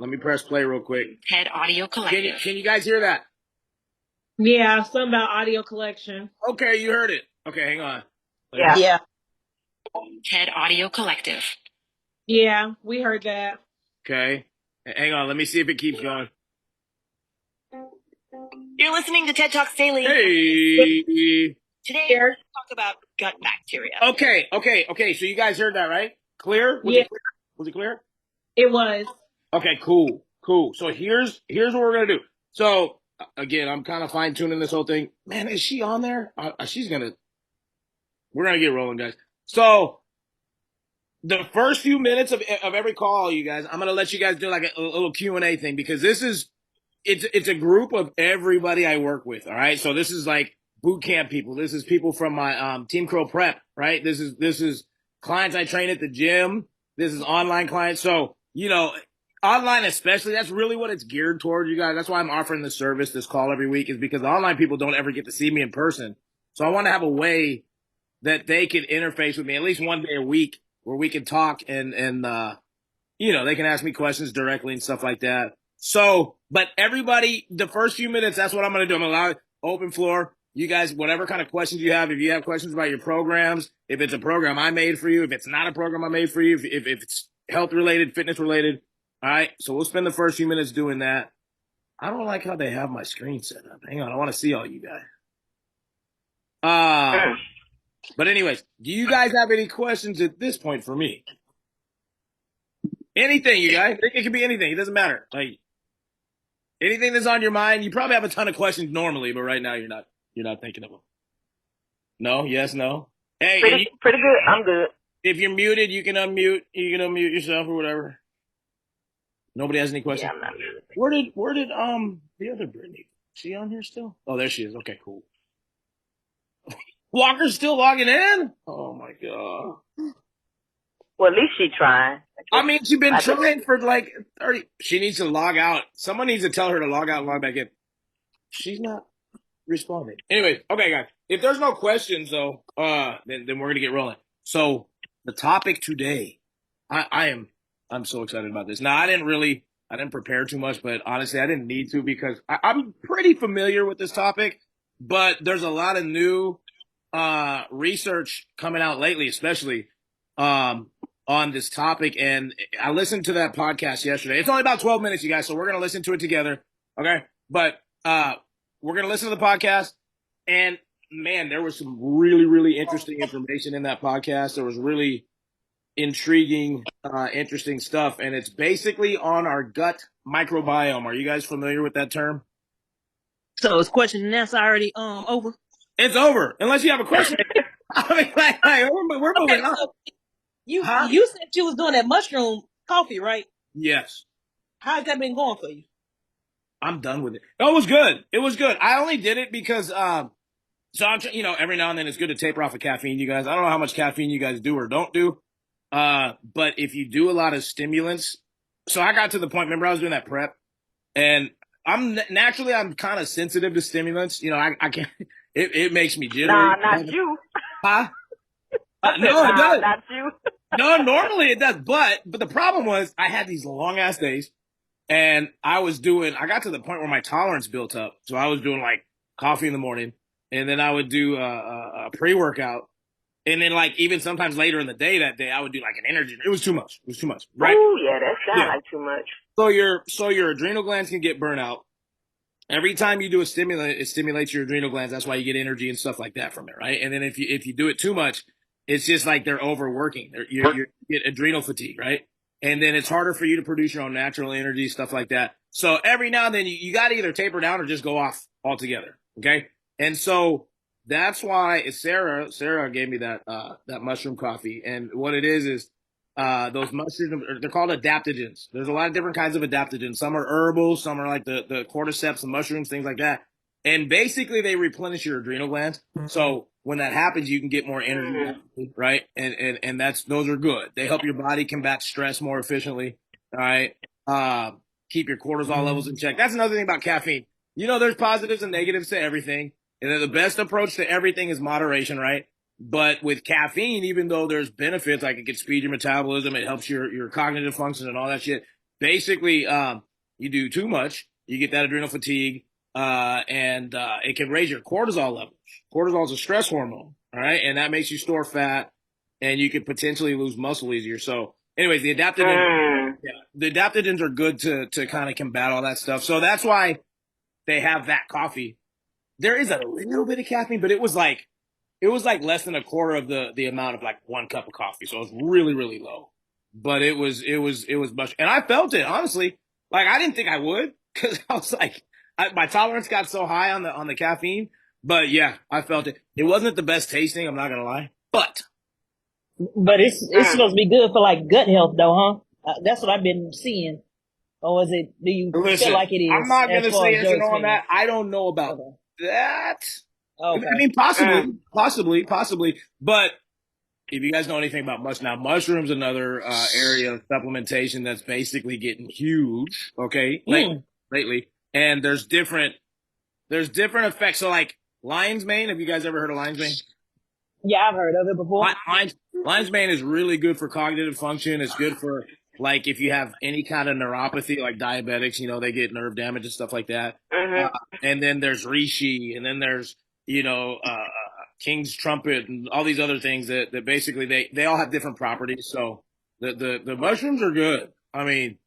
Let me press play real quick. TED Audio Collective. Can you guys hear that? Yeah, something about audio collection. Okay, you heard it. Okay, hang on. Yeah. TED Audio Collective. Yeah, we heard that. Okay. Hang on. Let me see if it keeps going. You're listening to TED Talks Daily. Hey. Today, we're going to talk about gut bacteria. Okay. So you guys heard that, right? Clear? Yeah. Was it clear? It was. Okay, cool. So here's what we're gonna do. So again, I'm kind of fine tuning this whole thing. Man, is she on there? We're gonna get rolling, guys. So the first few minutes of every call, you guys, I'm gonna let you guys do like a little Q&A thing because it's a group of everybody I work with. All right, so this is like boot camp people. This is people from my Team Crow Prep, right? This is clients I train at the gym. This is online clients. So online especially, that's really what it's geared toward, you guys. That's why I'm offering this service, this call every week, is because the online people don't ever get to see me in person. So I want to have a way that they can interface with me at least one day a week where we can talk and they can ask me questions directly and stuff like that. So, but everybody, the first few minutes, that's what I'm going to do. I'm going to allow open floor. You guys, whatever kind of questions you have, if you have questions about your programs, if it's a program I made for you, if it's not a program I made for you, if it's health related, fitness related. All right. So we'll spend the first few minutes doing that. I don't like how they have my screen set up. Hang on. I want to see all you guys. But anyways, do you guys have any questions at this point for me? Anything, you guys. It can be anything. It doesn't matter. Like anything that's on your mind. You probably have a ton of questions normally, but right now you're not thinking of them. No? Yes? No? Hey, pretty good. I'm good. If you're muted, you can unmute. You can unmute yourself or whatever. Nobody has any questions? Yeah, I'm not muted. Where did the other Brittany? Is she on here still? Oh, there she is. Okay, cool. Walker's still logging in? Oh my god. Well, at least she's trying. I mean, she's been trying for like 30. She needs to log out. Someone needs to tell her to log out and log back in. She's not responding. Anyway, okay, guys. If there's no questions though, then we're gonna get rolling. So the topic today, I'm so excited about this. Now I didn't prepare too much, but honestly I didn't need to because I'm pretty familiar with this topic, but there's a lot of new research coming out lately, especially on this topic. And I listened to that podcast yesterday. It's only about 12 minutes, you guys, so we're going to listen to it together. Okay. But we're going to listen to the podcast. And man, there was some really, really interesting information in that podcast. There was really intriguing, interesting stuff. And it's basically on our gut microbiome. Are you guys familiar with that term? So is question and answer already over? It's over, unless you have a question. I mean, like we're moving on. So you said you was doing that mushroom coffee, right? Yes. How's that been going for you? I'm done with it. It was good. I only did it because, so I'm, every now and then it's good to taper off of caffeine, you guys. I don't know how much caffeine you guys do or don't do. But if you do a lot of stimulants, so I got to the point, remember I was doing that prep and I'm kind of sensitive to stimulants. I can't, it makes me jittery. Nah, not you. Huh? No, it does. Not you. No, normally it does. But the problem was I had these long ass days and I got to the point where my tolerance built up. So I was doing like coffee in the morning and then I would do a pre-workout. And then like even sometimes later in the day that day, I would do like an energy. It was too much. Right? Oh yeah, that sounds like too much. So your adrenal glands can get burnt out. Every time you do a stimulant, it stimulates your adrenal glands. That's why you get energy and stuff like that from it, right? And then if you do it too much, it's just like they're overworking. You get adrenal fatigue, right? And then it's harder for you to produce your own natural energy, stuff like that. So every now and then you got to either taper down or just go off altogether, okay? And so that's why Sarah gave me that mushroom coffee. And what it is those mushrooms, they're called adaptogens. There's a lot of different kinds of adaptogens. Some are herbal, some are like the cordyceps and mushrooms, things like that. And basically they replenish your adrenal glands. So when that happens, you can get more energy, right? And those are good. They help your body combat stress more efficiently. All right. Keep your cortisol levels in check. That's another thing about caffeine. There's positives and negatives to everything. And then the best approach to everything is moderation, right? But with caffeine, even though there's benefits, like it can speed your metabolism, it helps your cognitive function and all that shit. basically, you do too much, you get that adrenal fatigue, and it can raise your cortisol levels. Cortisol is a stress hormone, all right, and that makes you store fat, and you could potentially lose muscle easier. So, anyways, the adaptogens are good to kind of combat all that stuff. So that's why they have that coffee. There is a little bit of caffeine, but it was like less than a quarter of the amount of like 1 cup of coffee. So it was really, really low. But it was much, and I felt it honestly. Like I didn't think I would because I was like, my tolerance got so high on the caffeine. But yeah, I felt it. It wasn't the best tasting. I'm not gonna lie, but it's supposed to be good for like gut health though, huh? That's what I've been seeing. Or is it? Do you feel listen, like it I'm is not as gonna far say as yes your or no on experience? that. I don't know about Okay. that. I Okay. mean, possibly. But if you guys know anything about mushrooms, another area of supplementation that's basically getting huge. Okay, lately, and there's different effects. So like lion's mane. Have you guys ever heard of lion's mane? Yeah, I've heard of it before. Lion's mane is really good for cognitive function. It's good for like if you have any kind of neuropathy, like diabetics, they get nerve damage and stuff like that. Uh, and then there's reishi, and then there's King's trumpet, and all these other things that basically they all have different properties. So the mushrooms are good. I mean,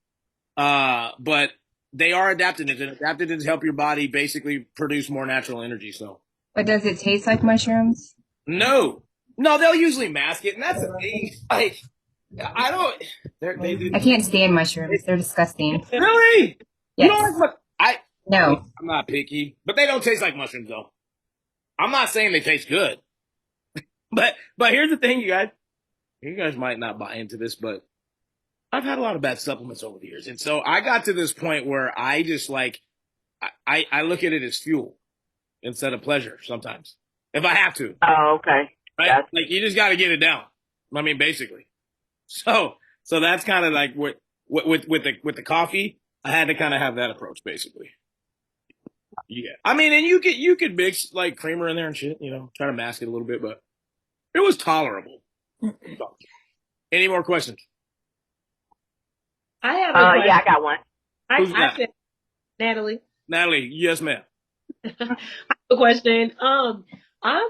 but they are adaptogens, and adaptogens help your body basically produce more natural energy. So But does it taste like mushrooms? no, no, they'll usually mask it, and that's the thing. Like I don't. They do. I can't stand mushrooms. They're disgusting. Really? You Yes. don't like what No. I'm not picky, but they don't taste like mushrooms though. I'm not saying they taste good, but here's the thing, you guys. You guys might not buy into this, but I've had a lot of bad supplements over the years, and so I got to this point where I just like I look at it as fuel instead of pleasure sometimes if I have to. Oh, okay. Right? Gotcha. Like you just got to get it down. I mean, basically. So that's kind of like what with the coffee. I had to kind of have that approach, basically. Yeah. I mean, and you could mix like creamer in there and shit, try to mask it a little bit, but it was tolerable. So, any more questions? I have a question. Yeah, I got one. Who's I that? said Natalie. Natalie, yes, ma'am. A question. I'm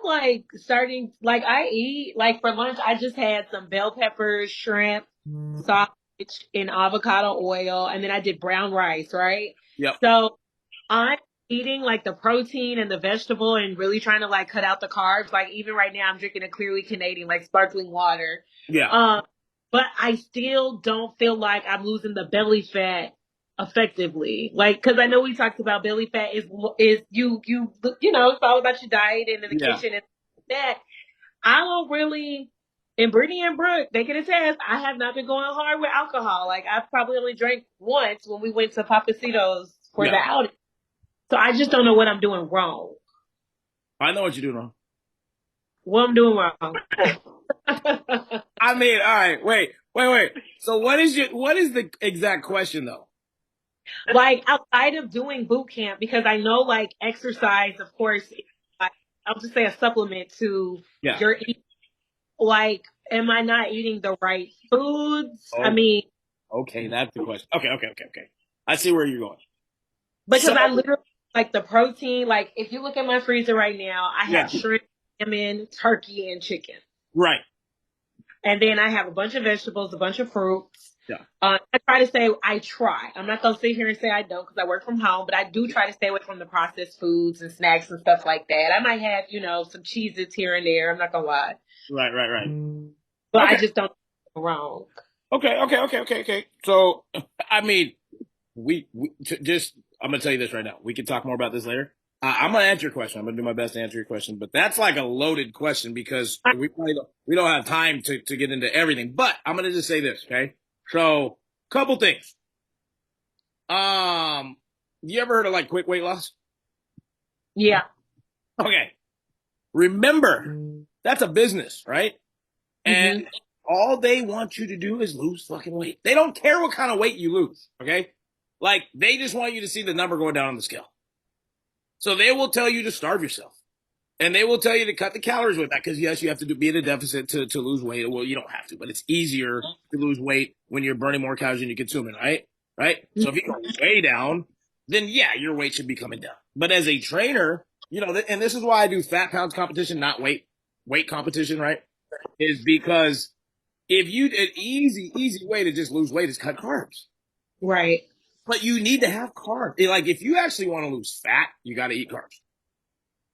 like starting like I eat like for lunch I just had some bell peppers, shrimp, sausage, and avocado oil, and then I did brown rice, right? Yep. So I'm eating like the protein and the vegetable and really trying to like cut out the carbs. Like even right now I'm drinking a clearly Canadian like sparkling water. Yeah. But I still don't feel like I'm losing the belly fat effectively. Like, cause I know we talked about belly fat is it's all about your diet and in the Yeah. kitchen and that. I don't really, and Brittany and Brooke, they can attest, I have not been going hard with alcohol. Like I've probably only drank once when we went to Papacitos for the outing. So I just don't know what I'm doing wrong. I know what you're doing wrong. What I'm doing wrong. I mean, all right, wait. So what is the exact question though? Like outside of doing boot camp, because I know like exercise, of course, I'll just say a supplement to your eating. Like, am I not eating the right foods? Oh. I mean, okay, that's the question. Okay. I see where you're going. Because I literally like the protein. Like, if you look at my freezer right now, I have shrimp, salmon, turkey, and chicken. Right. And then I have a bunch of vegetables, a bunch of fruits. Yeah. I try. I'm not going to sit here and say I don't because I work from home, but I do try to stay away from the processed foods and snacks and stuff like that. I might have, some Cheez-Its here and there. I'm not going to lie. Right. But I just don't go wrong. Okay. So, I mean, I'm going to tell you this right now. We can talk more about this later. I'm going to answer your question. I'm going to do my best to answer your question, but that's like a loaded question because we don't have time to get into everything, but I'm going to just say this. Okay. So couple things. You ever heard of like quick weight loss? Yeah. Okay. Remember, that's a business, right? And all they want you to do is lose fucking weight. They don't care what kind of weight you lose. Okay. Like they just want you to see the number going down on the scale. So they will tell you to starve yourself. And they will tell you to cut the calories with that because, yes, you have to be in a deficit to lose weight. Well, you don't have to, but it's easier to lose weight when you're burning more calories than you're consuming, right? right? So if you go way down, then yeah, your weight should be coming down. But as a trainer, and this is why I do fat pounds competition, not weight competition, right? Is because if an easy way to just lose weight is cut carbs. Right. But you need to have carbs. Like if you actually want to lose fat, you got to eat carbs.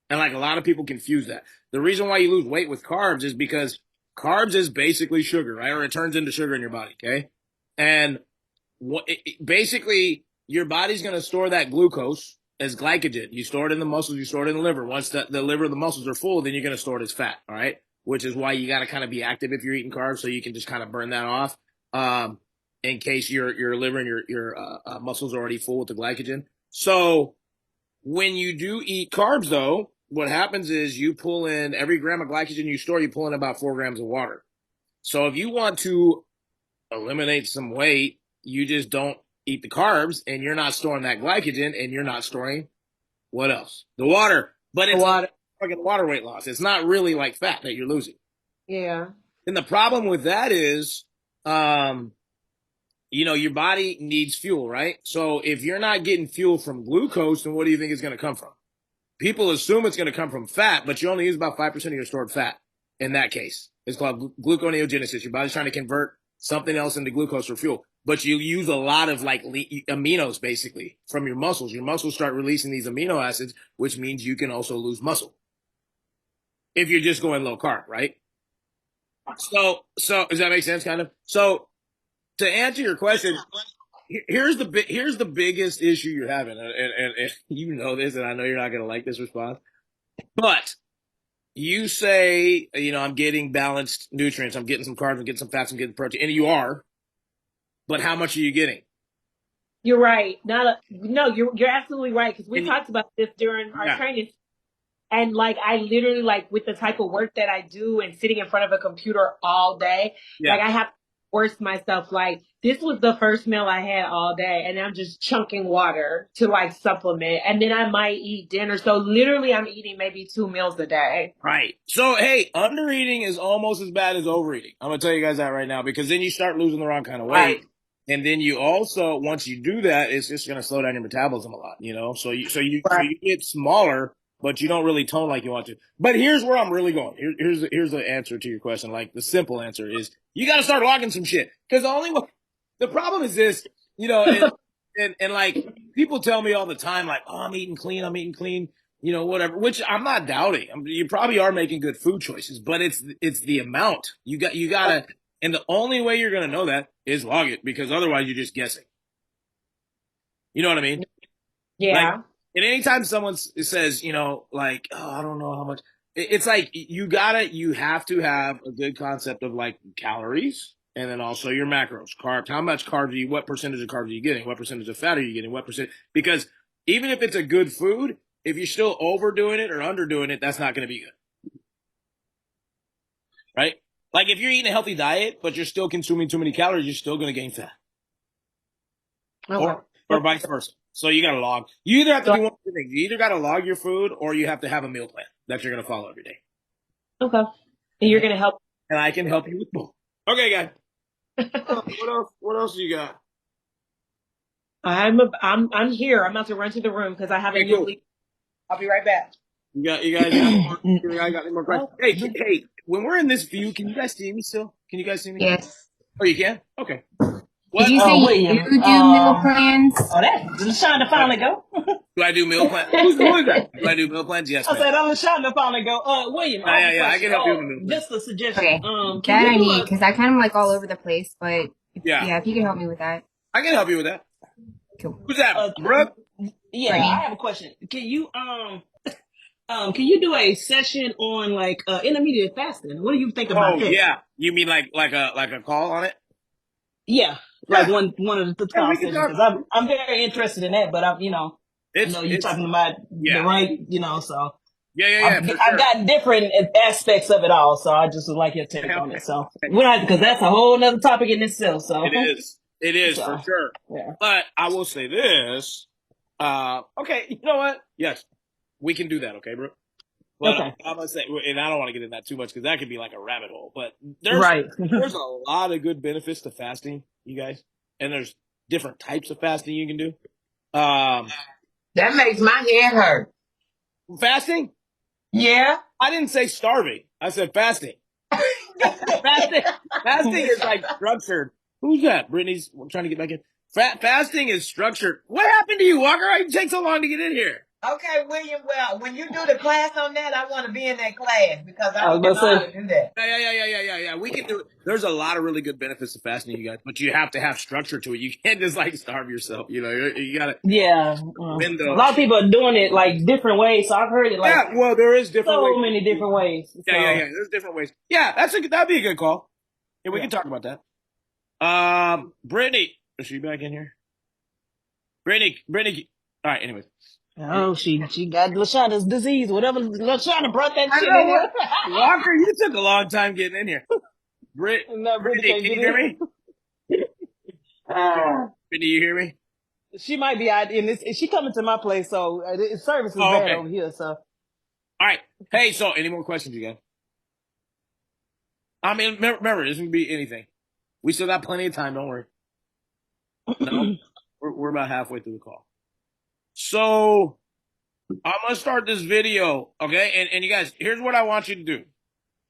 And like a lot of people confuse that. The reason why you lose weight with carbs is because carbs is basically sugar, right? Or it turns into sugar in your body, okay? And basically your body's going to store that glucose as glycogen. You store it in the muscles, you store it in the liver. Once the liver, the muscles are full, then you're going to store it as fat, all right? Which is why you got to kind of be active if you're eating carbs so you can just kind of burn that off. In case your liver and your muscles are already full with the glycogen. So when you do eat carbs, though, what happens is you pull in every gram of glycogen you store, you pull in about 4 grams of water. So if you want to eliminate some weight, you just don't eat the carbs, and you're not storing that glycogen, and you're not storing what else? The water. But it's like fucking water weight loss. It's not really like fat that you're losing. Yeah. And the problem with that is, your body needs fuel, right? So if you're not getting fuel from glucose, then what do you think is going to come from? People assume it's going to come from fat, but you only use about 5% of your stored fat in that case. It's called gluconeogenesis. Your body's trying to convert something else into glucose for fuel. But you use a lot of like aminos basically from your muscles. Your muscles start releasing these amino acids, which means you can also lose muscle if you're just going low carb, right? So does that make sense kind of? So to answer your question, here's the biggest issue you're having, and you know this, and I know you're not going to like this response, but you say, I'm getting balanced nutrients, I'm getting some carbs, I'm getting some fats, I'm getting protein, and you are, but how much are you getting? You're right. No, you're absolutely right because we talked about this during our training. And like I literally like with the type of work that I do and sitting in front of a computer all day, like I have to force myself. Like this was the first meal I had all day, and I'm just chunking water to like supplement, and then I might eat dinner. So literally, I'm eating maybe 2 meals a day. Right. So hey, undereating is almost as bad as overeating. I'm gonna tell you guys that right now because then you start losing the wrong kind of weight. Right. And then you also, once you do that, it's just going to slow down your metabolism a lot, So you get smaller, but you don't really tone like you want to. But here's where I'm really going. Here's the answer to your question. Like the simple answer is you got to start logging some shit. Because the problem is this, and like people tell me all the time, like, oh, I'm eating clean, whatever, which I'm not doubting. You probably are making good food choices, but it's the amount. You gotta, and the only way you're going to know that is log it, because otherwise you're just guessing. You know what I mean? Yeah. Like, and anytime someone says, like, oh, I don't know how much, it's like you have to have a good concept of like calories and then also your macros, carbs. How much carbs what percentage of carbs are you getting? What percentage of fat are you getting? Because even if it's a good food, if you're still overdoing it or underdoing it, that's not going to be good. Right? Like if you're eating a healthy diet, but you're still consuming too many calories, you're still going to gain fat. Okay. Or vice versa. So you got to log. You either have to do one of two things. You either got to log your food or you have to have a meal plan that you're going to follow every day. Okay. And you're going to help. And I can help you with both. Okay, guys. What else you got? I'm here. I'm about to run to the room because I have a new lead. I'll be right back. You guys got any more questions? Hey, when we're in this view, can you guys see me still? Can you guys see me? Yes. Oh, you can? Okay. What? Did you say William, you do meal plans? Oh, that's trying to finally go. Do I do meal plans? Who is that? Do I do meal plans? Yes, I said I'm trying to finally go. William. Yeah, I can help you with the meal plans. Just a suggestion. Okay. That I need because I kind of like all over the place, but if you can help me with that. I can help you with that. Cool. Who's that, Brooke? Yeah, Brittany. I have a question. Can you do a session on like intermediate fasting? What do you think about that? Oh yeah, you mean like a call on it? Yeah, like one of the call sessions. Because I'm very interested in that, but I know you're talking about the right, so. Yeah. I've got different aspects of it all, so I just would like your take on it. So, because that's a whole other topic in itself. So it is for sure. Yeah. But I will say this. Okay, you know what? Yes, we can do that. Okay, bro. But okay. I'm gonna say, and I don't want to get into that too much because that could be like a rabbit hole. But there's a lot of good benefits to fasting, you guys, and there's different types of fasting you can do. That makes my head hurt. Fasting? Yeah. I didn't say starving. I said fasting. Fasting is like structured. Who's that? Brittany's trying to get back in. Fasting is structured. What happened to you, Walker? Why did it take so long to get in here? Okay, William. Well, when you do the class on that, I want to be in that class because I don't know how to do that. Yeah. We can do it. There's a lot of really good benefits to fasting, you guys, but you have to have structure to it. You can't just like starve yourself. You know, you got to. Yeah. A lot of people are doing it like different ways. So I've heard it like well, there is different ways. So many different ways. Yeah. There's different ways. Yeah, that'd be a good call. Yeah, we can talk about that. Brittany, is she back in here? Brittany. All right. Anyways. Oh, she got Lashonda's disease. Whatever Lashonda brought that shit in here. Walker, you took a long time getting in here. Brittany, can you hear me? Brittany, you hear me? She might be out in this. She coming to my place, so service is bad over here. So, all right. Hey, so any more questions you got? I mean, remember, this can be anything. We still got plenty of time. Don't worry. No, we're about halfway through the call. So I'm gonna start this video, okay? And you guys, here's what I want you to do.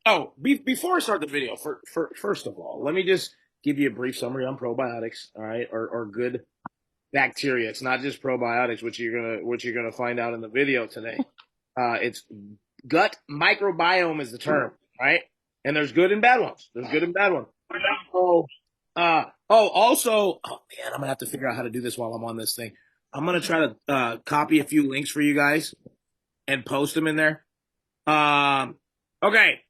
Oh, before I start the video, first of all, let me just give you a brief summary on probiotics, all right, or good bacteria. It's not just probiotics, which you're gonna find out in the video today. It's gut microbiome is the term, right? And there's good and bad ones. Also, man, I'm gonna have to figure out how to do this while I'm on this thing. I'm gonna try to copy a few links for you guys and post them in there. Okay.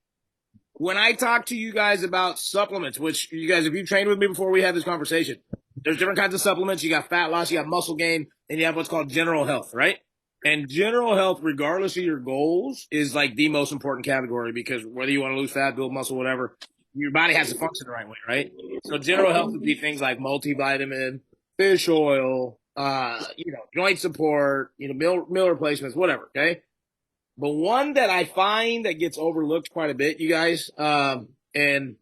When I talk to you guys about supplements, which you guys, if you trained with me before we had this conversation, there's different kinds of supplements. You got fat loss, you got muscle gain, and you have what's called general health, right? And general health, regardless of your goals, is like the most important category because whether you want to lose fat, build muscle, whatever, your body has to function the right way, right? So general health would be things like multivitamin, fish oil, joint support, meal replacements, whatever, okay? But one that I find that gets overlooked quite a bit, you guys, and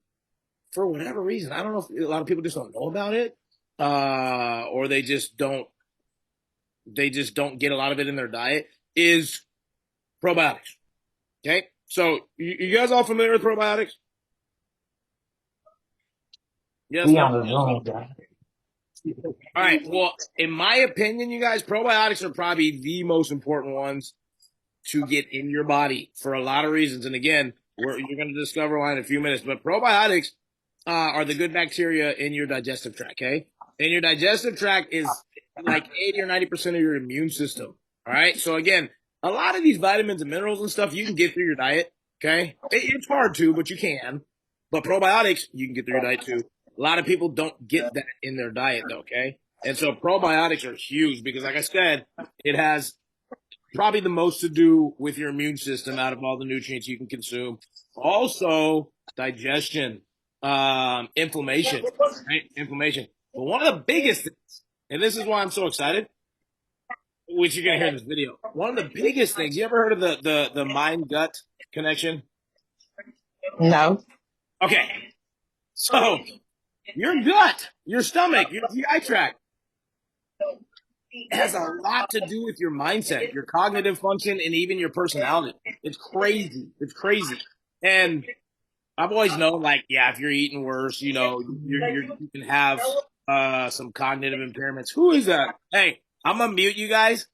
for whatever reason, I don't know if a lot of people just don't know about it, or they just don't get a lot of it in their diet, is probiotics. Okay? So you guys all familiar with probiotics? Yes. No? All right. Well, in my opinion, you guys, probiotics are probably the most important ones to get in your body for a lot of reasons. And again, you're going to discover why in a few minutes. But probiotics are the good bacteria in your digestive tract, okay? And your digestive tract is like 80 or 90% of your immune system, all right? So again, a lot of these vitamins and minerals and stuff you can get through your diet, okay? It's hard to, but you can. But probiotics, you can get through your diet too. A lot of people don't get that in their diet, though, okay? And so probiotics are huge because, like I said, it has probably the most to do with your immune system out of all the nutrients you can consume. Also, digestion, inflammation, right? Inflammation. But one of the biggest things, and this is why I'm so excited, which you're going to hear in this video. One of the biggest things, you ever heard of the mind-gut connection? No. Okay. So, your gut, your stomach, your GI tract, has a lot to do with your mindset, your cognitive function, and even your personality. It's crazy. And I've always known, like, yeah, if you're eating worse, you can have some cognitive impairments. Who is that? Hey, I'm gonna mute you guys.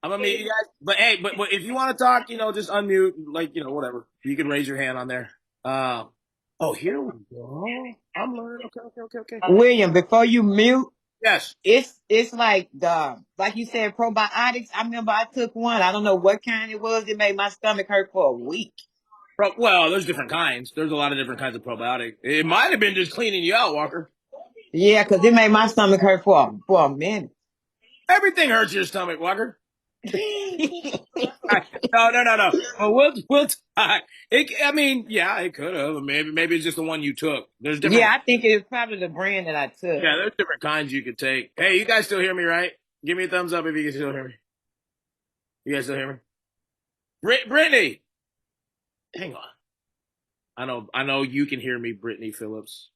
But hey, but if you want to talk, just unmute, like, whatever. You can raise your hand on there. Here we go. I'm learning. Okay. William, before you mute, yes, it's like like you said, probiotics. I remember I took one. I don't know what kind it was. It made my stomach hurt for a week. Well, there's different kinds. There's a lot of different kinds of probiotics. It might have been just cleaning you out, Walker. Yeah, because it made my stomach hurt for a minute. Everything hurts your stomach, Walker. No. Well, we'll talk. It could have. Maybe it's just the one you took. There's different. Yeah, I think it's probably the brand that I took. Yeah, there's different kinds you could take. Hey, you guys still hear me, right? Give me a thumbs up if you can still hear me. You guys still hear me? Brittany, hang on. I know you can hear me, Brittany Phillips.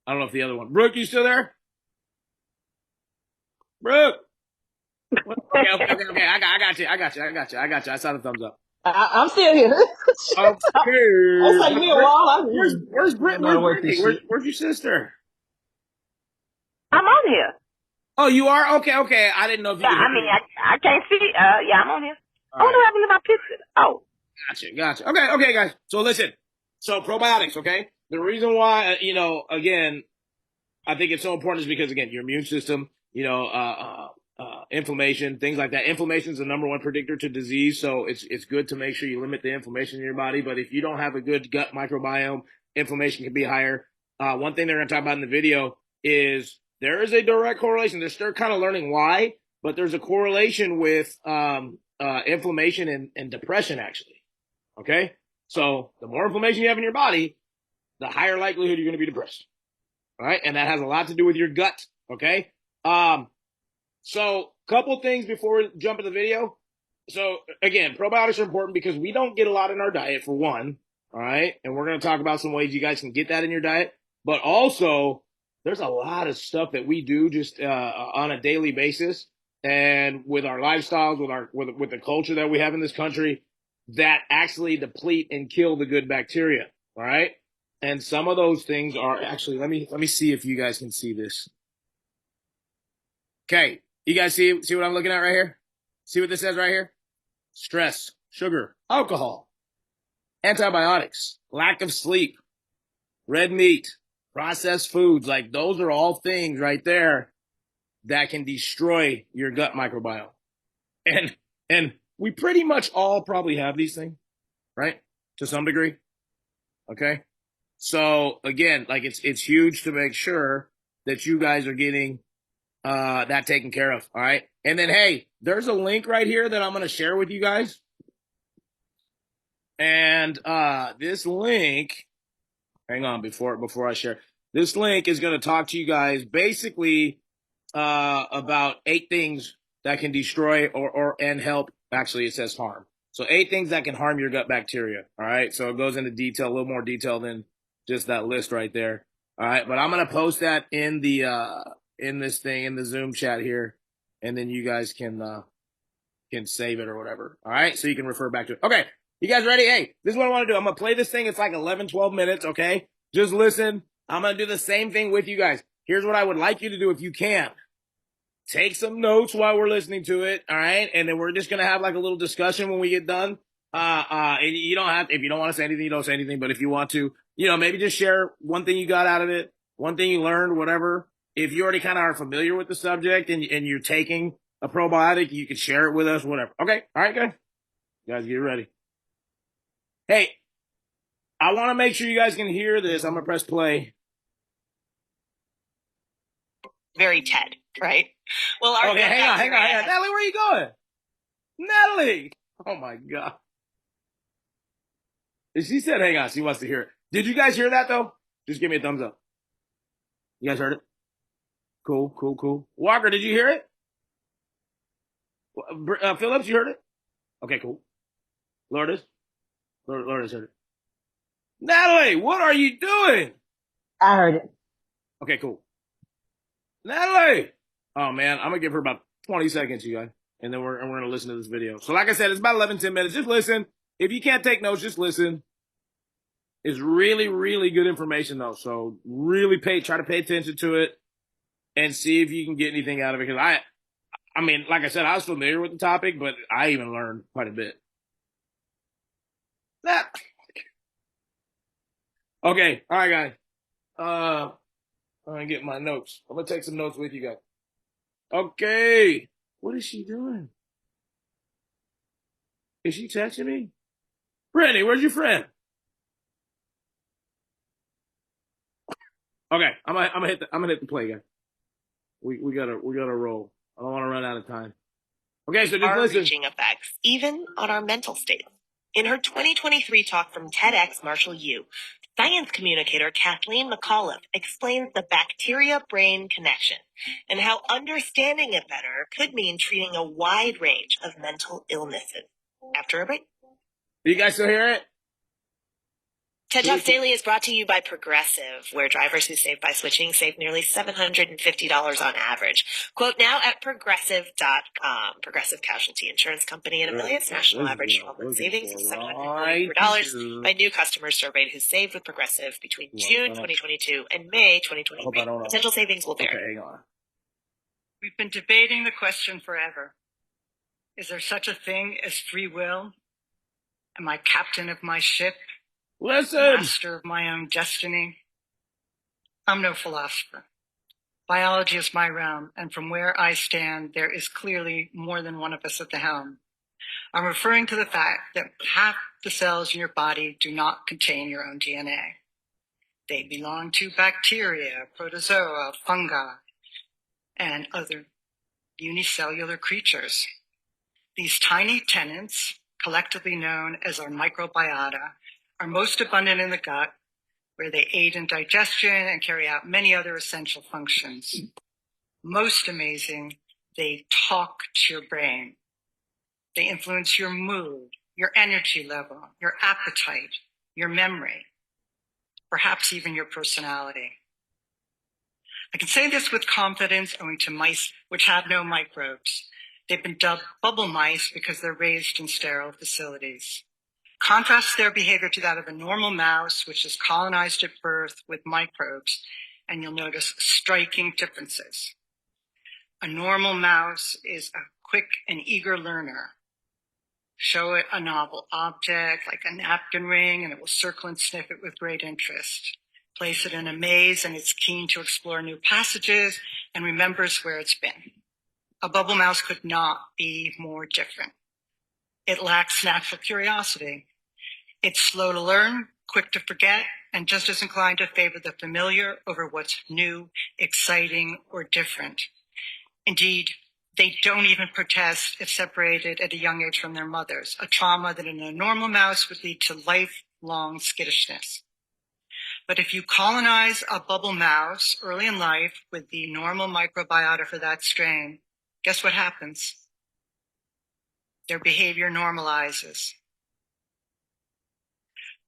I don't know if the other one. Brooke, you still there? Brooke. Okay. I got you. I saw the thumbs up. I'm still here. Okay. It's like me a while. Where's Brittany? Where's your sister? I'm on here. Oh, you are? Okay. I didn't know if you could hear me. I can't see. Yeah, I'm on here. I wonder what happened to my picture. Oh. Gotcha. Okay, guys. So listen. So probiotics, okay? The reason why, again, I think it's so important is because, again, your immune system, inflammation, things like that. Inflammation is the number one predictor to disease. So it's good to make sure you limit the inflammation in your body. But if you don't have a good gut microbiome, inflammation can be higher. One thing they're going to talk about in the video is there is a direct correlation. They're still kind of learning why, but there's a correlation with inflammation and depression, actually. Okay? So the more inflammation you have in your body, the higher likelihood you're going to be depressed. All right? And that has a lot to do with your gut. Okay? So couple things before we jump into the video. So again, probiotics are important because we don't get a lot in our diet, for one. All right? And we're going to talk about some ways you guys can get that in your diet. But also, there's a lot of stuff that we do just on a daily basis, and with our lifestyles, with the culture that we have in this country, that actually deplete and kill the good bacteria. All right? And some of those things are actually, let me see if you guys can see this. Okay. You guys see what I'm looking at right here? See what this says right here? Stress, sugar, alcohol, antibiotics, lack of sleep, red meat, processed foods. Like, those are all things right there that can destroy your gut microbiome. And we pretty much all probably have these things, right? To some degree. Okay. So again, like, it's huge to make sure that you guys are getting that taken care of. All right. And then, hey, there's a link right here that I'm going to share with you guys. And this link, hang on, before I share, this link is going to talk to you guys basically about 8 things that can destroy and help. Actually, it says harm. So 8 things that can harm your gut bacteria. All right. So it goes into detail, a little more detail than just that list right there. All right. But I'm going to post that in the in this thing, in the Zoom chat here, and then you guys can save it or whatever. All right. So you can refer back to it. Okay. You guys ready? Hey, this is what I want to do. I'm going to play this thing. It's like 11, 12 minutes. Okay. Just listen. I'm going to do the same thing with you guys. Here's what I would like you to do if you can. Take some notes while we're listening to it. All right. And then we're just going to have like a little discussion when we get done. And you don't have, if you don't want to say anything, you don't say anything. But if you want to, maybe just share one thing you got out of it, one thing you learned, whatever. If you already kind of are familiar with the subject and you're taking a probiotic, you can share it with us, whatever. Okay. All right, guys. You guys get ready. Hey, I want to make sure you guys can hear this. I'm going to press play. Very Ted, right? Well, okay, hang on. Natalie, where are you going? Natalie! Oh my God. She said, hang on, she wants to hear it. Did you guys hear that though? Just give me a thumbs up. You guys heard it? Cool. Walker, did you hear it? Phillips, you heard it? Okay, cool. Lourdes heard it. Natalie, what are you doing? I heard it. Okay, cool. Natalie! Oh man, I'm gonna give her about 20 seconds, you guys. And then we're gonna listen to this video. So like I said, it's about 11, 10 minutes. Just listen. If you can't take notes, just listen. It's really, really good information though. So really try to pay attention to it and see if you can get anything out of it. Because I mean, like I said, I was familiar with the topic, but I even learned quite a bit. Okay, all right, guys. I'm gonna get my notes. I'm gonna take some notes with you guys. Okay, what is she doing? Is she texting me? Brittany, where's your friend? Okay, I'm gonna hit the play, guys. We gotta roll. I don't want to run out of time. Okay, so just listen. Far-reaching effects, even on our mental state. In her 2023 talk from TEDx Marshall U, science communicator Kathleen McAuliffe explains the bacteria-brain connection and how understanding it better could mean treating a wide range of mental illnesses. After a break. Do you guys still hear it? TED Talks Daily is brought to you by Progressive, where drivers who save by switching save nearly $750 on average. Quote now at Progressive.com. Progressive Casualty Insurance Company and affiliates. National average 12-month savings of $744 by new customers surveyed who saved with Progressive between June 2022 and May 2023. Potential savings will vary. Okay, hang on. We've been debating the question forever. Is there such a thing as free will? Am I captain of my ship? Master of my own destiny? I'm no philosopher. Biology is my realm, and from where I stand, there is clearly more than one of us at the helm. I'm referring to the fact that half the cells in your body do not contain your own DNA. They belong to bacteria, protozoa, fungi, and other unicellular creatures. These tiny tenants, collectively known as our microbiota, are most abundant in the gut, where they aid in digestion and carry out many other essential functions. Most amazing, they talk to your brain. They influence your mood, your energy level, your appetite, your memory, perhaps even your personality. I can say this with confidence owing to mice which have no microbes. They've been dubbed bubble mice because they're raised in sterile facilities. Contrast their behavior to that of a normal mouse, which is colonized at birth with microbes, and you'll notice striking differences. A normal mouse is a quick and eager learner. Show it a novel object like a napkin ring, and it will circle and sniff it with great interest. Place it in a maze, and it's keen to explore new passages and remembers where it's been. A bubble mouse could not be more different. It lacks natural curiosity. It's slow to learn, quick to forget, and just as inclined to favor the familiar over what's new, exciting, or different. Indeed, they don't even protest if separated at a young age from their mothers, a trauma that in a normal mouse would lead to lifelong skittishness. But if you colonize a bubble mouse early in life with the normal microbiota for that strain, guess what happens? Their behavior normalizes.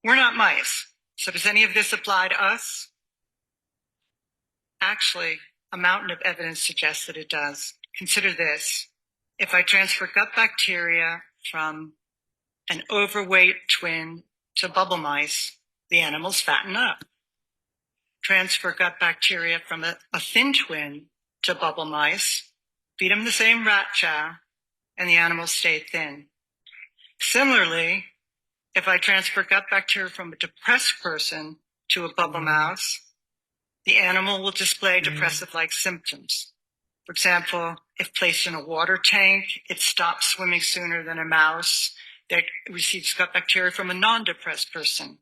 We're not mice, so does any of this apply to us? Actually, a mountain of evidence suggests that it does. Consider this. If I transfer gut bacteria from an overweight twin to bubble mice, the animals fatten up. Transfer gut bacteria from a thin twin to bubble mice, feed them the same rat chow, and the animals stay thin. Similarly, if I transfer gut bacteria from a depressed person to a bubble mouse, the animal will display depressive-like symptoms. For example, if placed in a water tank, it stops swimming sooner than a mouse that receives gut bacteria from a non-depressed person.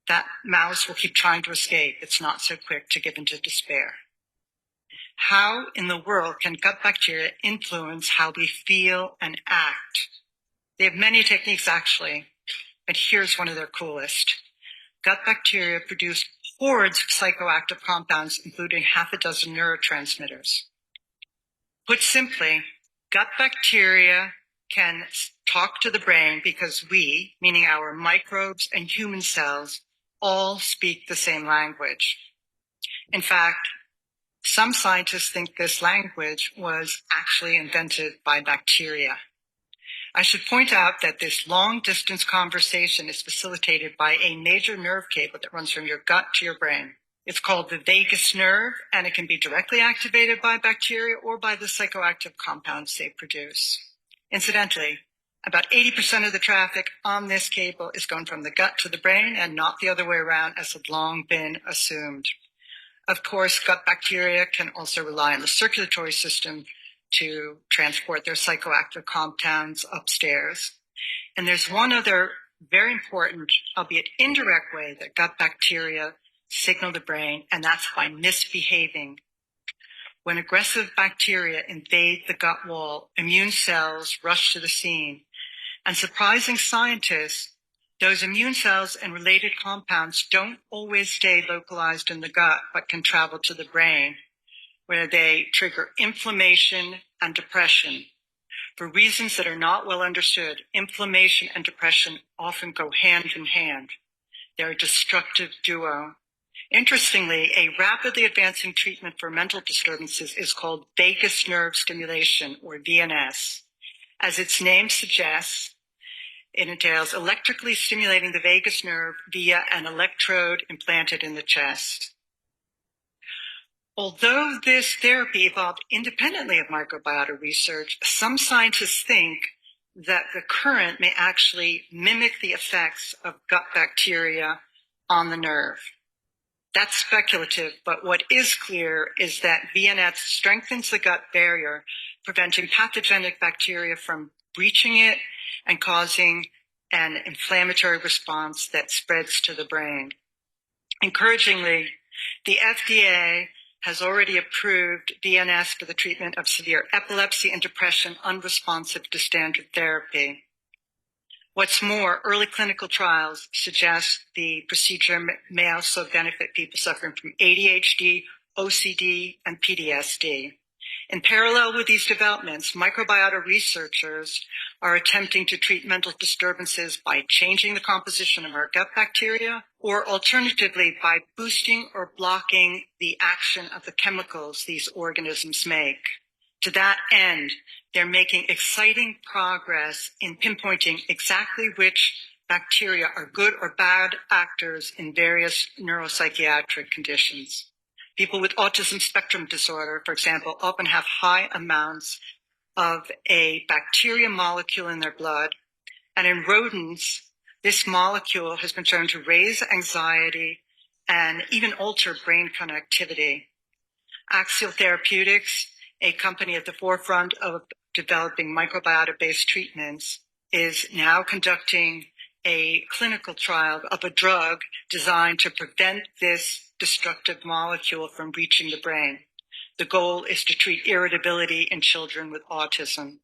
That mouse will keep trying to escape. It's not so quick to give into despair. How in the world can gut bacteria influence how we feel and act? They have many techniques, actually, but here's one of their coolest. Gut bacteria produce hordes of psychoactive compounds, including half a dozen neurotransmitters. Put simply, gut bacteria can talk to the brain because we, meaning our microbes and human cells, all speak the same language. In fact, some scientists think this language was actually invented by bacteria. I should point out that this long-distance conversation is facilitated by a major nerve cable that runs from your gut to your brain. It's called the vagus nerve, and it can be directly activated by bacteria or by the psychoactive compounds they produce. Incidentally, about 80% of the traffic on this cable is going from the gut to the brain and not the other way around, as had long been assumed. Of course, gut bacteria can also rely on the circulatory system to transport their psychoactive compounds upstairs. And there's one other very important, albeit indirect way that gut bacteria signal the brain, and that's by misbehaving. When aggressive bacteria invade the gut wall, immune cells rush to the scene. And surprising scientists, those immune cells and related compounds don't always stay localized in the gut, but can travel to the brain, where they trigger inflammation and depression. For reasons that are not well understood, inflammation and depression often go hand in hand. They're a destructive duo. Interestingly, a rapidly advancing treatment for mental disturbances is called vagus nerve stimulation, or VNS. As its name suggests, it entails electrically stimulating the vagus nerve via an electrode implanted in the chest. Although this therapy evolved independently of microbiota research, some scientists think that the current may actually mimic the effects of gut bacteria on the nerve. That's speculative, but what is clear is that VNS strengthens the gut barrier, preventing pathogenic bacteria from breaching it and causing an inflammatory response that spreads to the brain. Encouragingly, the FDA has already approved VNS for the treatment of severe epilepsy and depression unresponsive to standard therapy. What's more, early clinical trials suggest the procedure may also benefit people suffering from ADHD, OCD, and PTSD. In parallel with these developments, microbiota researchers are attempting to treat mental disturbances by changing the composition of our gut bacteria, or alternatively by boosting or blocking the action of the chemicals these organisms make. To that end, they're making exciting progress in pinpointing exactly which bacteria are good or bad actors in various neuropsychiatric conditions. People with autism spectrum disorder, for example, often have high amounts of a bacteria molecule in their blood. And in rodents, this molecule has been shown to raise anxiety and even alter brain connectivity. Axial Therapeutics, a company at the forefront of developing microbiota-based treatments, is now conducting a clinical trial of a drug designed to prevent this destructive molecule from reaching the brain. The goal is to treat irritability in children with autism.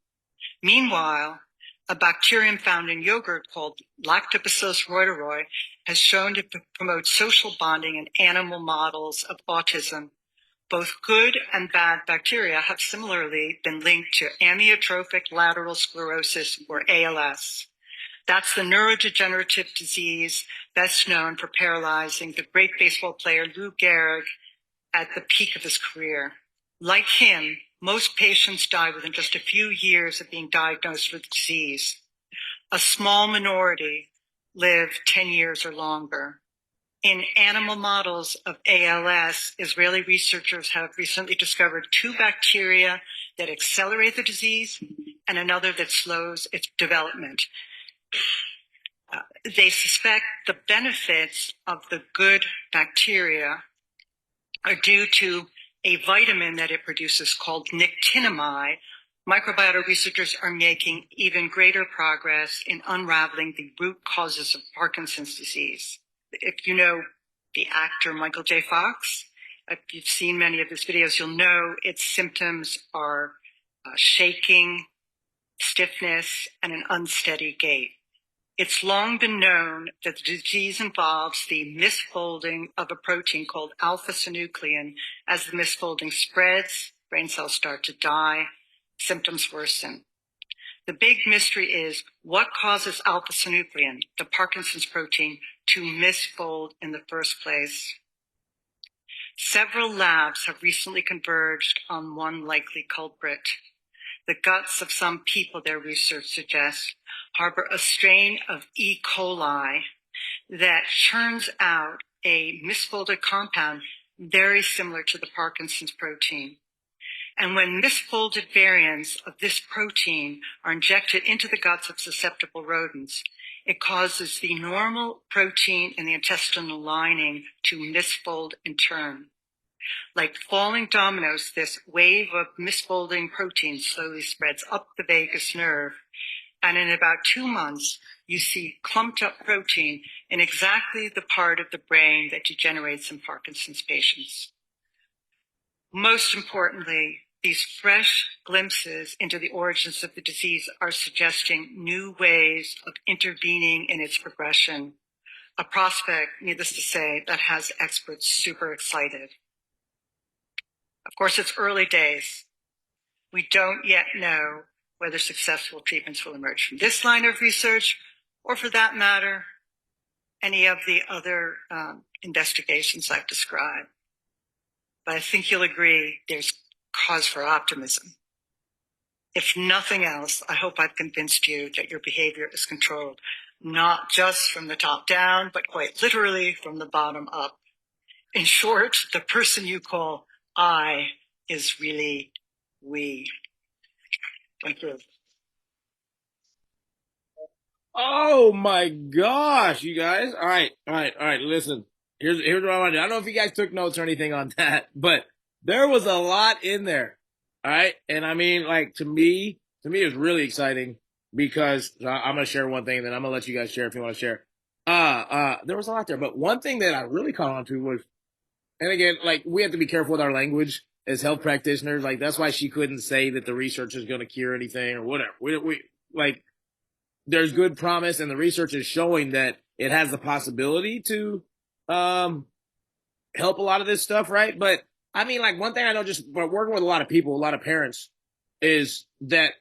Meanwhile, a bacterium found in yogurt called Lactobacillus reuteri has shown to promote social bonding in animal models of autism. Both good and bad bacteria have similarly been linked to amyotrophic lateral sclerosis, or ALS. That's the neurodegenerative disease best known for paralyzing the great baseball player Lou Gehrig at the peak of his career. Like him, most patients die within just a few years of being diagnosed with the disease. A small minority live 10 years or longer. In animal models of ALS, Israeli researchers have recently discovered two bacteria that accelerate the disease and another that slows its development. They suspect the benefits of the good bacteria are due to a vitamin that it produces called nicotinamide. Microbiota researchers are making even greater progress in unraveling the root causes of Parkinson's disease. If you know the actor Michael J. Fox, if you've seen many of his videos, you'll know its symptoms are shaking, stiffness, and an unsteady gait. It's long been known that the disease involves the misfolding of a protein called alpha-synuclein. As the misfolding spreads, brain cells start to die, symptoms worsen. The big mystery is what causes alpha-synuclein, the Parkinson's protein, to misfold in the first place. Several labs have recently converged on one likely culprit. The guts of some people, their research suggests, harbor a strain of E. coli that churns out a misfolded compound very similar to the Parkinson's protein. And when misfolded variants of this protein are injected into the guts of susceptible rodents, it causes the normal protein in the intestinal lining to misfold in turn. Like falling dominoes, this wave of misfolding protein slowly spreads up the vagus nerve, and in about 2 months, you see clumped up protein in exactly the part of the brain that degenerates in Parkinson's patients. Most importantly, these fresh glimpses into the origins of the disease are suggesting new ways of intervening in its progression, a prospect, needless to say, that has experts super excited. Of course, it's early days. We don't yet know whether successful treatments will emerge from this line of research, or for that matter, any of the other investigations I've described. But I think you'll agree there's cause for optimism. If nothing else, I hope I've convinced you that your behavior is controlled, not just from the top down, but quite literally from the bottom up. In short, the person you call I is really we. Thank you. Oh my gosh, you guys. All right. Listen, here's what I want to do. I don't know if you guys took notes or anything on that, but there was a lot in there. All right. And I mean, like, to me, it was really exciting because I'm going to share one thing and then I'm going to let you guys share if you want to share. There was a lot there, but one thing that I really caught on to was, and again, like, we have to be careful with our language as health practitioners. Like, that's why she couldn't say that the research is going to cure anything or whatever. We like, there's good promise and the research is showing that it has the possibility to help a lot of this stuff, right? But I mean, like, one thing I know just by working with a lot of people, a lot of parents, is that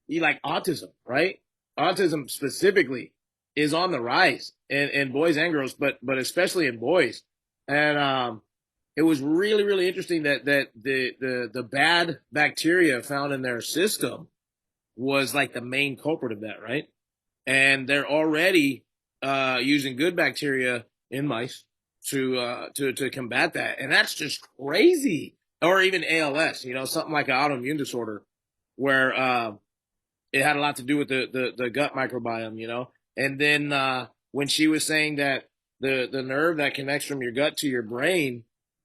you like autism, right? Autism specifically is on the rise in boys and girls, but especially in boys. And it was really, really interesting that the bad bacteria found in their system was like the main culprit of that, right? And they're already using good bacteria in mice to combat that, and that's just crazy. Or even ALS, something like an autoimmune disorder, where it had a lot to do with the gut microbiome, And then when she was saying that the nerve that connects from your gut to your brain,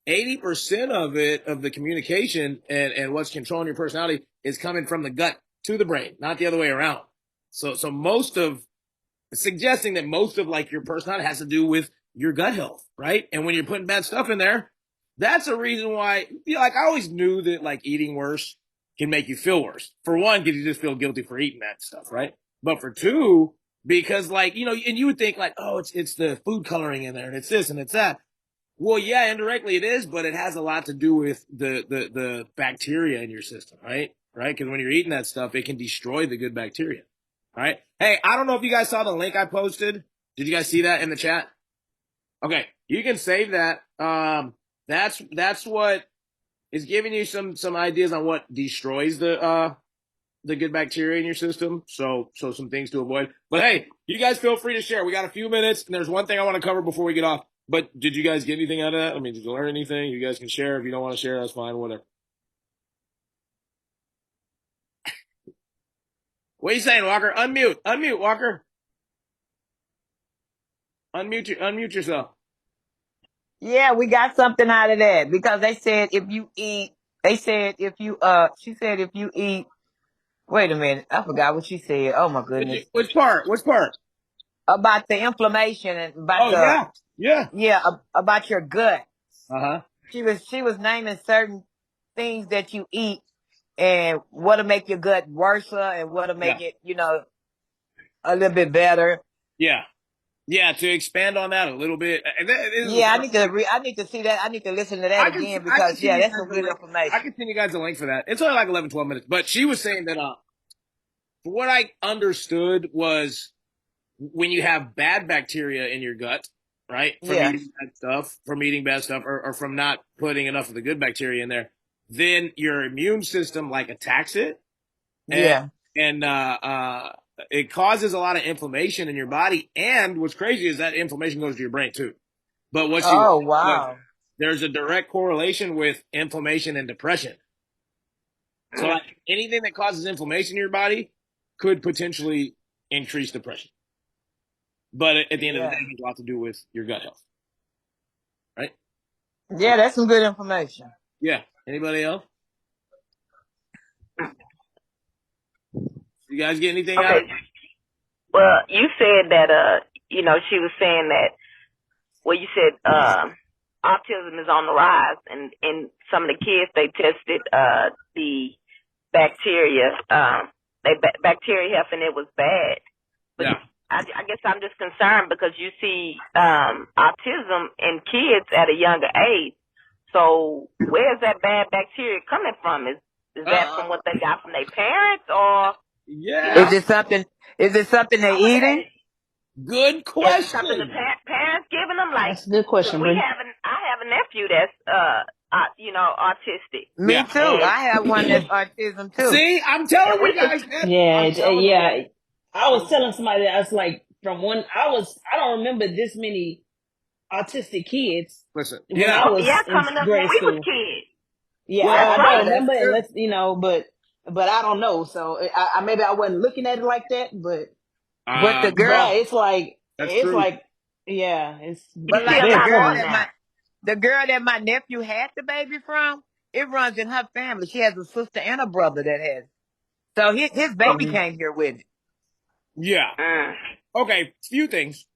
80% of it, of the communication and what's controlling your personality, is coming from the gut to the brain, not the other way around. So suggesting that most of like your personality has to do with your gut health, right? And when you're putting bad stuff in there, that's a reason why, like, I always knew that like eating worse can make you feel worse. For one, because you just feel guilty for eating that stuff, right? But for two, because like, and you would think like, oh, it's the food coloring in there and it's this and it's that. Well, yeah, indirectly it is, but it has a lot to do with the bacteria in your system, right? Right? Because when you're eating that stuff, it can destroy the good bacteria. All right. Hey, I don't know if you guys saw the link I posted. Did you guys see that in the chat? Okay, you can save that. That's what is giving you some ideas on what destroys the good bacteria in your system. So some things to avoid. But hey, you guys feel free to share. We got a few minutes, and there's one thing I want to cover before we get off. But did you guys get anything out of that? I mean, did you learn anything? You guys can share. If you don't want to share, that's fine. Whatever. What are you saying, Walker? Unmute, Walker. Unmute yourself. Yeah, we got something out of that because they said if you eat, she said if you eat, wait a minute, I forgot what she said. Oh my goodness. Which part? About the inflammation and about about your gut. Uh-huh. She was naming certain things that you eat and what'll make your gut worse and what'll make it, a little bit better. Yeah. Yeah, to expand on that a little bit. I need to see that. I need to listen to that again because that's some good information. I can send you guys a link for that. It's only like 11, 12 minutes. But she was saying that what I understood was when you have bad bacteria in your gut, right? From eating bad stuff or from not putting enough of the good bacteria in there, then your immune system like attacks it. And it causes a lot of inflammation in your body. And what's crazy is that inflammation goes to your brain too. But there's a direct correlation with inflammation and depression. So like anything that causes inflammation in your body could potentially increase depression. But at the end of the day, it has a lot to do with your gut health. Right? Yeah, that's some good information. Yeah. Anybody else? You guys get anything out of it? Well, you said that, she was saying that, you said autism is on the rise, and in some of the kids, they tested the bacteria, bacteria health, and it was bad. But I guess I'm just concerned because you see autism in kids at a younger age. So where's that bad bacteria coming from? Is that from what they got from their parents, or is it something they're eating? Good question. Is it something the parents giving them like that's a good question, Brittany. I have a nephew that's autistic. Me too. I have one that's autism too. See, I'm telling you guys, man. Yeah. I was telling somebody that I was like, I don't remember this many autistic kids. Listen, when I was in coming up grade when we school. was kids. Yeah, well, I don't remember, but I don't know. So I maybe I wasn't looking at it like that, but the girl, it's like true. It's but like very common now. The girl that my nephew had the baby from, it runs in her family. She has a sister and a brother that has it. So his baby came here with it. Yeah. Okay. Few things.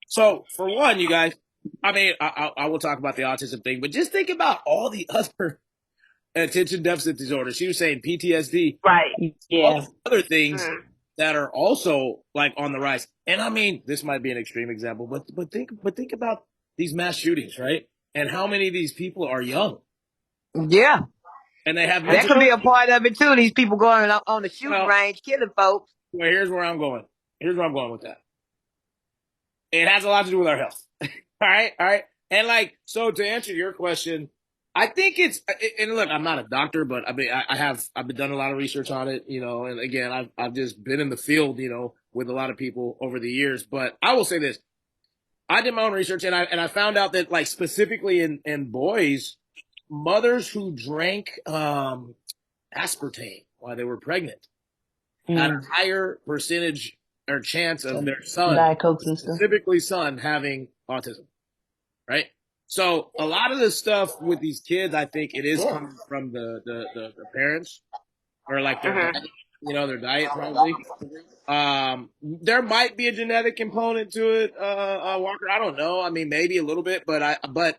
So for one, you guys, I mean, I will talk about the autism thing, but just think about all the other attention deficit disorders. She was saying PTSD, right? Yeah. Other things that are also like on the rise. And I mean, this might be an extreme example, but think about these mass shootings, right? And how many of these people are young? Yeah. And they have that could be a part of it too. These people going on the shooting range, killing folks. Well, here's where I'm going with that. It has a lot to do with our health. All right. And like, so to answer your question, I think and look, I'm not a doctor, but I mean, I've been done a lot of research on it, and again, I've just been in the field, with a lot of people over the years. But I will say this: I did my own research, and I found out that, like, specifically in boys, mothers who drank aspartame while they were pregnant had a higher percentage or chance of their son, specifically son, having autism, right? So a lot of the stuff with these kids, I think it is coming from the parents, or like their diet, their diet probably. There might be a genetic component to it, Walker. I don't know. I mean, maybe a little bit, but I'm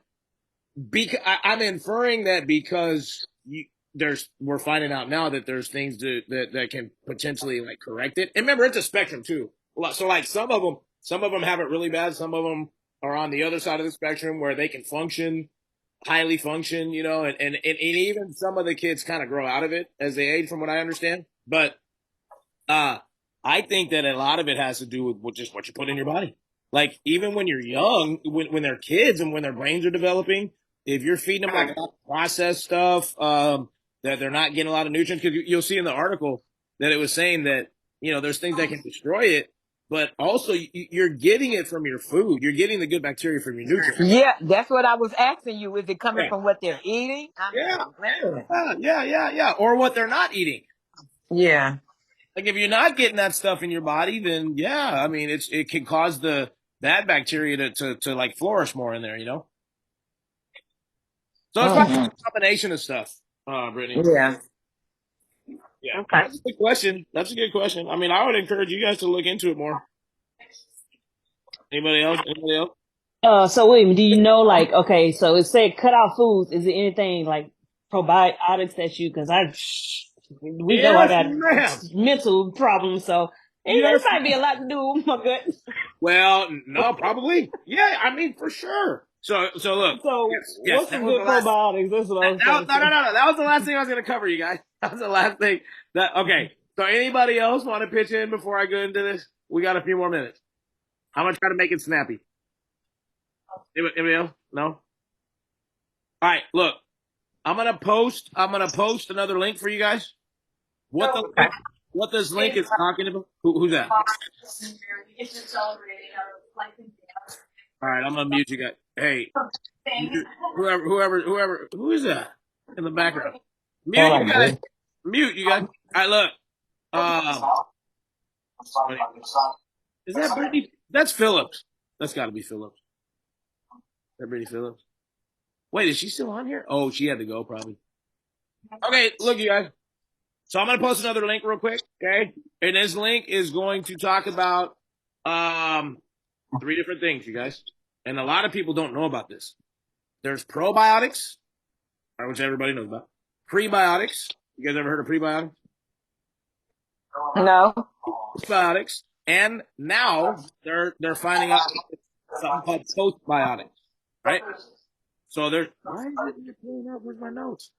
inferring that because we're finding out now that there's things that can potentially like correct it. And remember, it's a spectrum too. So like some of them have it really bad. Some of them are on the other side of the spectrum where they can highly function, and even some of the kids kind of grow out of it as they age, from what I understand. But I think that a lot of it has to do with just what you put in your body. Like, even when you're young, when they're kids and when their brains are developing, if you're feeding them like processed stuff, that they're not getting a lot of nutrients, because you'll see in the article that it was saying that, there's things that can destroy it, but also you're getting it from your food. You're getting the good bacteria from your nutrients. Yeah, that's what I was asking you. Is it coming from what they're eating? Yeah. Or what they're not eating. Yeah. Like, if you're not getting that stuff in your body, then yeah, I mean, it can cause the bad bacteria to like flourish more in there, So it's probably a combination of stuff, Brittany. Yeah. Yeah. Okay. That's a good question. I mean, I would encourage you guys to look into it more. Anybody else? So William, do you know, like, okay, so it said cut out foods. Is it anything like probiotics that because we know I got mental problems, so this might be a lot to do with my gut. Well, no, probably. Yeah, I mean, for sure. So look. What's some good probiotics? That's what I was No. That was the last thing I was going to cover, you guys. That was the last thing. Okay. So anybody else want to pitch in before I go into this? We got a few more minutes. I'm going to try to make it snappy. Anybody else? No? All right, look. I'm gonna post another link for you guys. What this link is talking about? Who's that? All right, I'm gonna mute you guys. Hey, whoever, who is that in the background? Mute you guys. All right, look. Is that Brittany? That's Phillips. That's got to be Phillips. Is that Brittany Phillips? Wait, is she still on here? Oh, she had to go probably. Okay, look, you guys. So I'm going to post another link real quick, okay? And this link is going to talk about 3 different things, you guys. And a lot of people don't know about this. There's probiotics, which everybody knows about. Prebiotics. You guys ever heard of prebiotics? No. Prebiotics. And now they're finding out something called postbiotics, right? So there's, why is it pulling up? Where's my notes?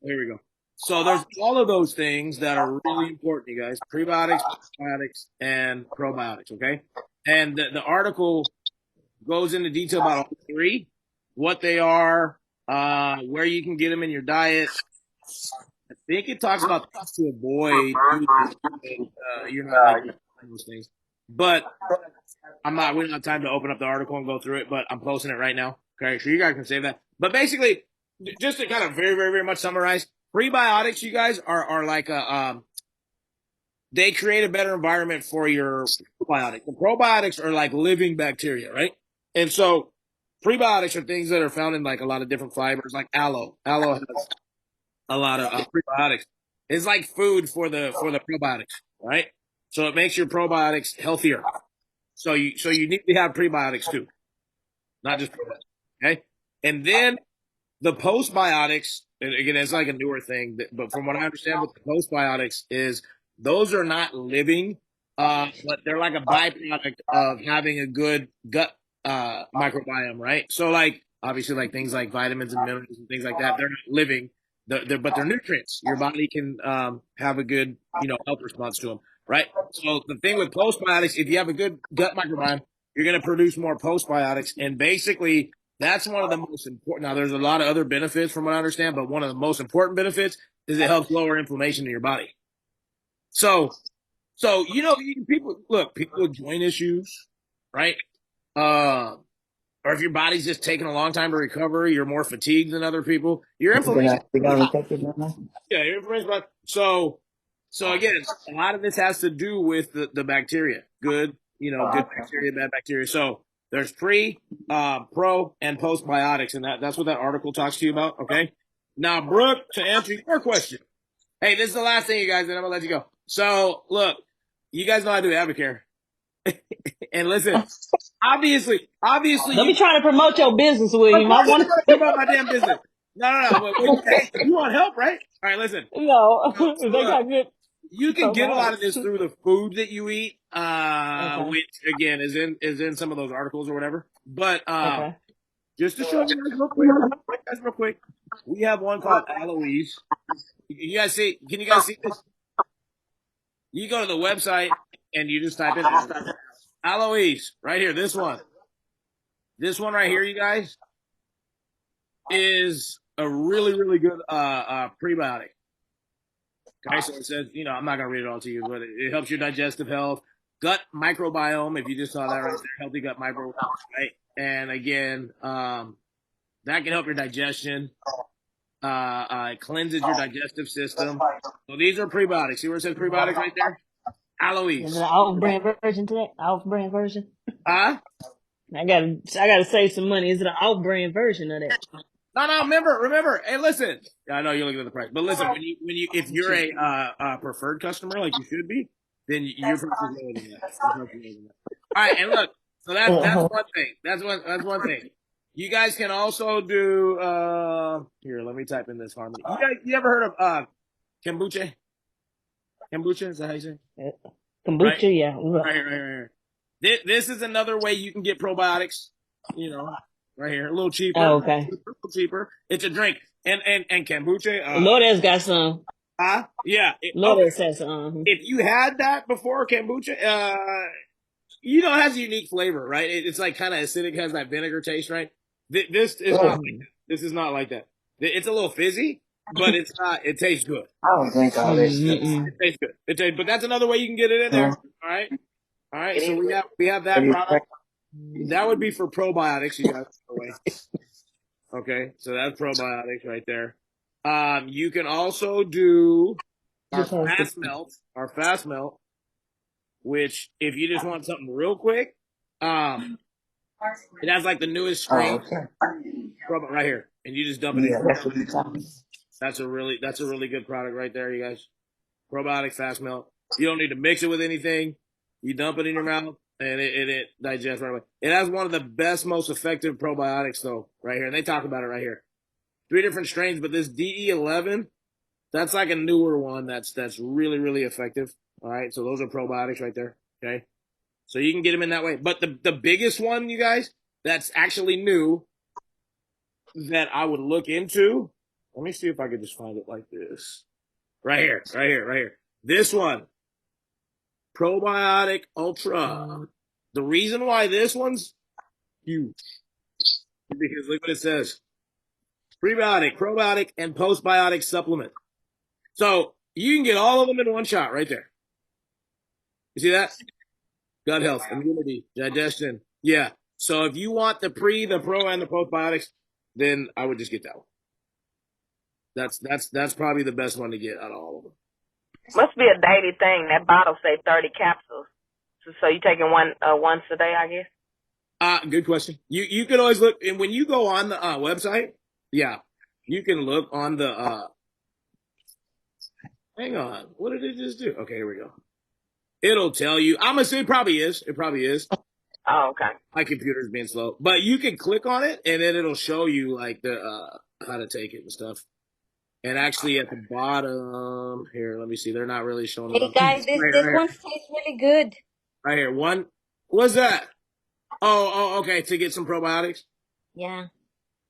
Here we go. So there's all of those things that are really important, you guys. Prebiotics, postbiotics, and probiotics, okay? And the article goes into detail about all three, what they are, where you can get them in your diet. I think it talks about things to avoid using you're not like those things. But we don't have time to open up the article and go through it, but I'm posting it right now. Okay, so you guys can save that. But basically, just to kind of very, very, very much summarize, prebiotics, you guys, are like they create a better environment for your probiotics. The probiotics are like living bacteria, right? And so prebiotics are things that are found in like a lot of different fibers, like aloe. Aloe has a lot of prebiotics. It's like food for the probiotics, right? So it makes your probiotics healthier. So you need to have prebiotics too, not just probiotics. Okay, and then the postbiotics, and again, it's like a newer thing, but from what I understand with the postbiotics is those are not living, but they're like a byproduct of having a good gut microbiome, right? So like obviously like things like vitamins and minerals and things like that, they're not living, but they're nutrients. Your body can have a good health response to them, right? So the thing with postbiotics, if you have a good gut microbiome, you're going to produce more postbiotics, and basically that's one of the most important. Now, there's a lot of other benefits from what I understand, but one of the most important benefits is it helps lower inflammation in your body. So people with joint issues, right? Or if your body's just taking a long time to recover, you're more fatigued than other people. Your inflammation. Yeah, your inflammation. So again, a lot of this has to do with the bacteria. Good bacteria, bad bacteria. So there's pro, and postbiotics, and that's what that article talks to you about. Okay. Now, Brooke, to answer your question, hey, this is the last thing, you guys, and I'm gonna let you go. So look, you guys know I do Advocare, and listen, obviously, Don't be trying to promote your business, William. I want to promote my damn business. No. Hey, you want help, right? All right, listen. No, they got good. You can get a lot of this through the food that you eat, which again is in some of those articles or whatever. But just to show you guys real quick, we have one called Aloes. You guys see? Can you guys see this? You go to the website and you just type in Aloes right here. This one right here, you guys, is a really, really good prebiotic. Okay, so it says, I'm not gonna read it all to you, but it helps your digestive health, gut microbiome. If you just saw that right there, healthy gut microbiome, right? And again, that can help your digestion. It cleanses your digestive system. So these are prebiotics. See where it says prebiotics right there? Aloes. Is it an off-brand version to that? Off-brand version? Huh? I gotta save some money. Is it an off-brand version of that? No. Remember. Hey, listen. I know you're looking at the price, but listen. If you're a preferred customer, like you should be, then your price is lower than that. All right, and look. So that's one thing. That's one thing. You guys can also do. Here, let me type in this harmony. You ever heard of kombucha? Kombucha, is that how you say it? Kombucha, right? Yeah. Right here. This is another way you can get probiotics. Right here, a little cheaper. Oh, okay. A little cheaper. It's a drink, and kombucha. Lourdes got some. Yeah. Lourdes has some. If you had that before kombucha, it has a unique flavor, right? It's like kind of acidic, has that vinegar taste, right? This is not like that. This is not like that. It's a little fizzy, but it's not. It tastes good. I don't drink all this shit. It tastes good. But that's another way you can get it in there. All right. So we have that product. That would be for probiotics, you guys. Okay, so that's probiotics right there. You can also do our fast melt, which if you just want something real quick, it has like the newest strain right here, and you just dump it in. That's a really good product right there, you guys. Probiotic fast melt. You don't need to mix it with anything. You dump it in your mouth, and it digests right away. It has one of the best, most effective probiotics, though, right here. And they talk about it right here. 3 different strains, but this DE11, that's like a newer one that's really, really effective. All right, so those are probiotics right there, okay? So you can get them in that way. But the biggest one, you guys, that's actually new that I would look into, let me see if I could just find it like this. Right here. This one. Probiotic Ultra. The reason why this one's huge. Because look what it says. Prebiotic, probiotic, and postbiotic supplement. So you can get all of them in one shot right there. You see that? Gut health, immunity, digestion. Yeah. So if you want the pre, the pro, and the postbiotics, then I would just get that one. That's probably the best one to get out of all of them. Must be a daily thing. That bottle say 30 capsules. So you taking one once a day, I guess? Good question. You can always look, and when you go on the website, yeah, you can look on the hang on. What did it just do? Okay, here we go. It'll tell you. I'm gonna say it probably is. It probably is. Oh, okay. My computer's being slow. But you can click on it and then it'll show you like the how to take it and stuff. And actually at the bottom here, let me see. They're not really showing it. Hey guys, this one tastes really good. Right here. One. What's that? Oh, okay. To get some probiotics. Yeah.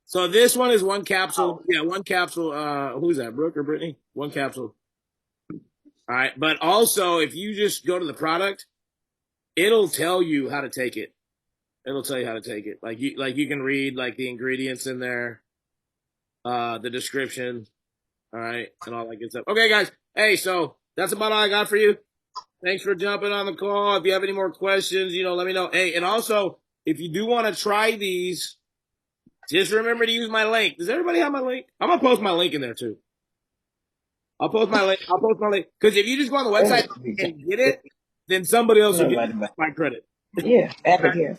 So this one is one capsule. Yeah, one capsule. Who's that? Brooke or Brittany? One capsule. All right. But also, if you just go to the product, it'll tell you how to take it. It'll tell you how to take it. Like you can read like the ingredients in there, the description, all right, and all that good stuff. Okay, guys. Hey, so that's about all I got for you. Thanks for jumping on the call. If you have any more questions, let me know. Hey, and also if you do want to try these, just remember to use my link. Does everybody have my link? I'm gonna post my link in there too. I'll post my link. Because if you just go on the website and get it, then somebody else will get my credit. Yeah, Epic here.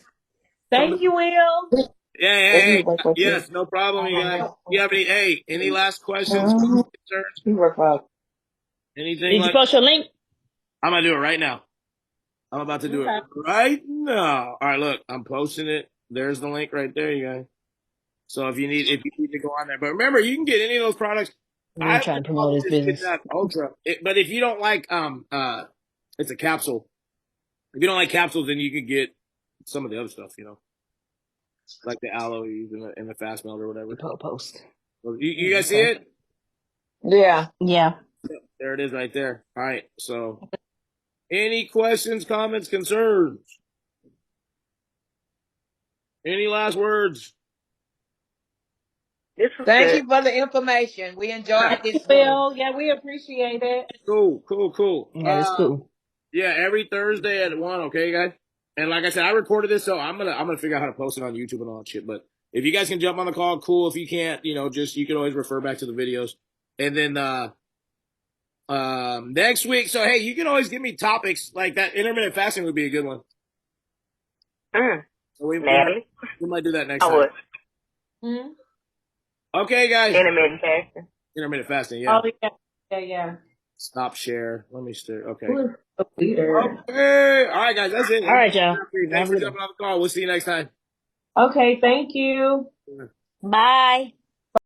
Thank you, Will. Yeah, yes, no problem, you guys. You have any last questions, concerns? You work well. Anything? Did you post your link? I'm gonna do it right now. I'm about to do it right now. All right, look, I'm posting it. There's the link right there, you guys. So if you need to go on there, but remember, you can get any of those products. I'm trying to promote his business. That Ultra, but if you don't like it's a capsule. If you don't like capsules, then you could get some of the other stuff, like the aloes and the fast melt or whatever. Post. You guys see it? Yeah. Yeah. There it is right there. All right. So any questions, comments, concerns? Any last words? Thank you for the information. We enjoyed this. Phil, yeah, we appreciate it. Cool. Yeah, it's cool. Yeah, every Thursday at 1, okay, guys? And like I said, I recorded this, so I'm gonna figure out how to post it on YouTube and all that shit. But if you guys can jump on the call, cool. If you can't, you can always refer back to the videos. And then next week, so hey, you can always give me topics like that. Intermittent fasting would be a good one. So we might do that next time. Mm-hmm. Okay, guys. Intermittent fasting, yeah. Oh, yeah. Stop share. Let me stare. Okay. Okay. All right, guys. That's it. All right, y'all. Thanks for jumping on the call. We'll see you next time. Okay, thank you. Bye.